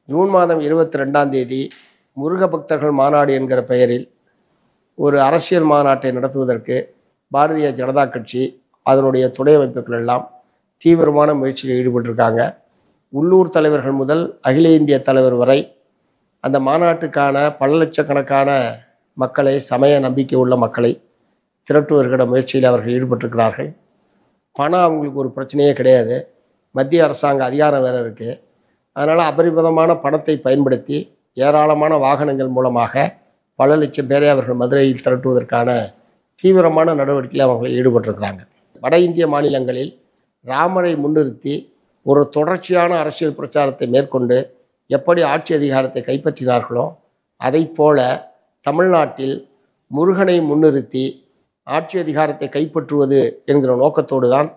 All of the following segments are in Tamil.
ஜூன் மாதம் 22ஆம் தேதி முருக பக்தர்கள் மாநாடு என்கிற பெயரில் ஒரு அரசியல் மாநாட்டை நடத்துவதற்கு பாரதிய ஜனதா கட்சி அதனுடைய துணை அமைப்புகள் எல்லாம் தீவிரமான முயற்சியில் ஈடுபட்டிருக்காங்க. உள்ளூர் தலைவர்கள் முதல் அகில இந்திய தலைவர் வரை அந்த மாநாட்டுக்கான பல லட்சக்கணக்கான மக்களை, சமய நம்பிக்கை உள்ள மக்களை திரட்டுவதற்கான முயற்சியில் அவர்கள் ஈடுபட்டிருக்கிறார்கள். பணம் அவங்களுக்கு ஒரு பிரச்சனையே கிடையாது. மத்திய அரசாங்க அதிகாரம் வேறு இருக்குது. அதனால் அபரிமிதமான பணத்தை பயன்படுத்தி ஏராளமான வாகனங்கள் மூலமாக பல லட்சம் பேரை அவர்கள் மதுரையில் திரட்டுவதற்கான தீவிரமான நடவடிக்கையில் அவர்கள் ஈடுபட்டிருக்கிறாங்க. வட இந்திய மாநிலங்களில் ராமரை முன்னிறுத்தி ஒரு தொடர்ச்சியான அரசியல் பிரச்சாரத்தை மேற்கொண்டு எப்படி ஆட்சி அதிகாரத்தை கைப்பற்றினார்களோ அதை போல தமிழ்நாட்டில் முருகனை முன்னிறுத்தி ஆட்சி அதிகாரத்தை கைப்பற்றுவது என்கிற நோக்கத்தோடு தான்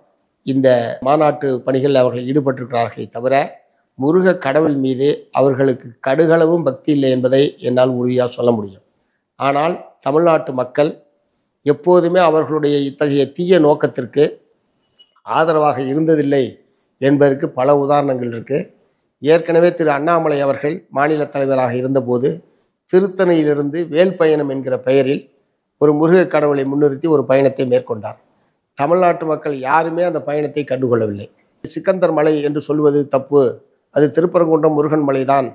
இந்த மாநாட்டு பணிகளில் அவர்கள் ஈடுபட்டிருக்கிறார்களே தவிர முருக கடவுள் மீது அவர்களுக்கு கடுகளவும் பக்தி இல்லை என்பதை என்னால் உறுதியாக சொல்ல முடியும். ஆனால் தமிழ்நாட்டு மக்கள் எப்போதுமே அவர்களுடைய இத்தகைய தீய நோக்கத்திற்கு ஆதரவாக இருந்ததில்லை என்பதற்கு பல உதாரணங்கள் இருக்குது. ஏற்கனவே திரு அண்ணாமலை அவர்கள் மாநில தலைவராக இருந்தபோது திருத்தணியிலிருந்து வேல் பயணம் என்கிற பெயரில் ஒரு முருக கடவுளை முன்னிறுத்தி ஒரு பயணத்தை மேற்கொண்டார். தமிழ்நாட்டு மக்கள் யாருமே அந்த பயணத்தை கண்டுகொள்ளவில்லை. சிக்கந்தர் மலை என்று சொல்வது தப்பு, அது திருப்பரங்குன்றம் முருகன் மலைதான்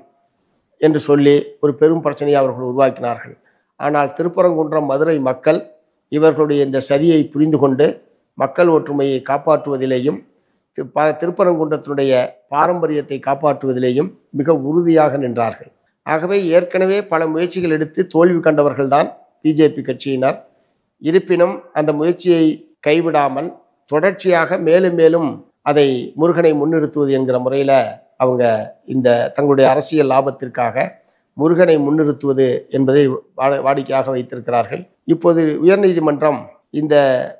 என்று சொல்லி ஒரு பெரும் பிரச்சனையை அவர்கள் உருவாக்கினார்கள். ஆனால் திருப்பரங்குன்றம் மதுரை மக்கள் இவர்களுடைய இந்த சதியை புரிந்து கொண்டு மக்கள் ஒற்றுமையை காப்பாற்றுவதிலேயும் திருப்பரங்குன்றத்தினுடைய பாரம்பரியத்தை காப்பாற்றுவதிலேயும் மிக உறுதியாக நின்றார்கள். ஆகவே ஏற்கனவே பல முயற்சிகள் எடுத்து தோல்வி கண்டவர்கள்தான் பிஜேபி கட்சியினர். இருப்பினும் அந்த முயற்சியை கைவிடாமல் தொடர்ச்சியாக மேலும் மேலும் அதை முருகனை முன்னிறுத்துவது என்கிற முறையில் அவங்க இந்த தங்களுடைய அரசியல் லாபத்திற்காக முருகனை முன்னிறுத்துவது என்பதை வாடிக்கையாக வைத்திருக்கிறார்கள். இப்போது உயர்நீதிமன்றம் இந்த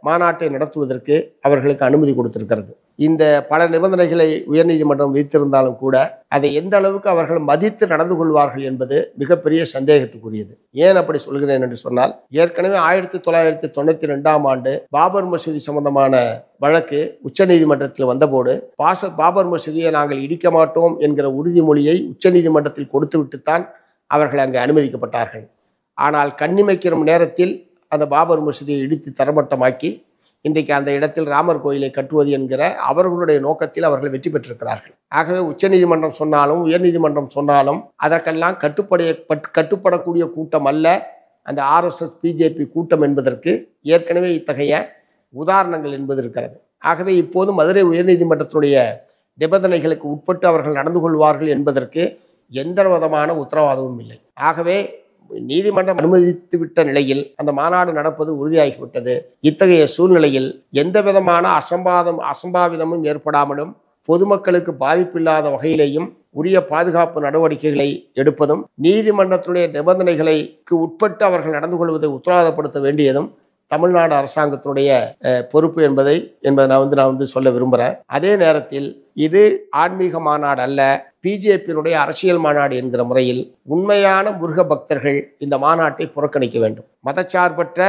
மாநாட்டை நடத்துவதற்கு அவர்களுக்கு அனுமதி கொடுத்திருக்கிறது. இந்த பல நிபந்தனைகளை உயர்நீதிமன்றம் விதித்திருந்தாலும் கூட அதை எந்த அளவுக்கு அவர்கள் மதித்து நடந்து கொள்வார்கள் என்பது மிகப்பெரிய சந்தேகத்துக்குரியது. ஏன் அப்படி சொல்கிறேன் என்று சொன்னால், ஏற்கனவே 1992ஆம் ஆண்டு பாபர் மசூதி சம்பந்தமான வழக்கு உச்சநீதிமன்றத்தில் வந்தபோது பாபர் மசூதியை நாங்கள் இடிக்க மாட்டோம் என்கிற உறுதிமொழியை உச்சநீதிமன்றத்தில் கொடுத்துவிட்டுத்தான் அவர்கள் அங்கு அனுமதிக்கப்பட்டார்கள். ஆனால் கண்ணிமைக்கிற நேரத்தில் அந்த பாபர் மசூதியை இடித்து தரமட்டமாக்கி இன்றைக்கு அந்த இடத்தில் ராமர் கோயிலை கட்டுவது என்கிற அவர்களுடைய நோக்கத்தில் அவர்கள் வெற்றி பெற்றிருக்கிறார்கள். ஆகவே உச்சநீதிமன்றம் சொன்னாலும் உயர்நீதிமன்றம் சொன்னாலும் அதற்கெல்லாம் கட்டுப்படக்கூடிய கூட்டம் அல்ல அந்த ஆர்எஸ்எஸ் பிஜேபி கூட்டம் என்பதற்கு ஏற்கனவே இத்தகைய உதாரணங்கள் என்பது இருக்கிறது. ஆகவே இப்போது மதுரை உயர்நீதிமன்றத்தினுடைய நிபந்தனைகளுக்கு உட்பட்டு அவர்கள் நடந்து கொள்வார்கள் என்பதற்கு எந்த விதமான உத்தரவாதமும் இல்லை. ஆகவே நீதிமன்றம் அனுமதித்துவிட்ட நிலையில் அந்த மாநாடு நடப்பது உறுதியாகிவிட்டது. இத்தகைய சூழ்நிலையில் எந்த விதமான அசம்பாவிதமும் ஏற்படாமலும் பொதுமக்களுக்கு பாதிப்பில்லாத வகையிலேயும் உரிய பாதுகாப்பு நடவடிக்கைகளை எடுப்பதும் நீதிமன்றத்தினுடைய நிபந்தனைகளுக்கு உட்பட்டு அவர்கள் நடந்து கொள்வதை உத்தரவாதப்படுத்த வேண்டியதும் தமிழ்நாடு அரசாங்கத்தினுடைய பொறுப்பு என்பதை நான் சொல்ல விரும்புகிறேன். அதே நேரத்தில் இது ஆன்மீக மாநாடு அல்ல, பிஜேபியினுடைய அரசியல் மாநாடு என்கிற முறையில் உண்மையான முருக பக்தர்கள் இந்த மாநாட்டை புறக்கணிக்க வேண்டும். மதச்சார்பற்ற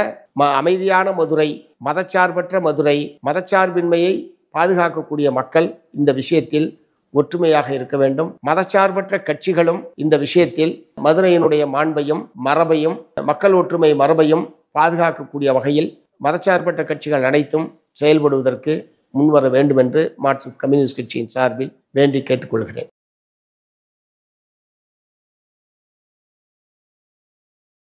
அமைதியான மதுரை, மதச்சார்பற்ற மதுரை, மதச்சார்பின்மையை பாதுகாக்கக்கூடிய மக்கள் இந்த விஷயத்தில் ஒற்றுமையாக இருக்க வேண்டும். மதச்சார்பற்ற கட்சிகளும் இந்த விஷயத்தில் மதுரையினுடைய மாண்பையும் மரபையும் மக்கள் ஒற்றுமை மரபையும் பாதுகாக்கக்கூடிய வகையில் மதச்சார்பற்ற கட்சிகள் அனைத்தும் செயல்படுவதற்கு முன்வர வேண்டும் என்று மார்க்சிஸ்ட் கம்யூனிஸ்ட் கட்சியின் சார்பில் வேண்டி கேட்டுக்கொள்கிறேன்.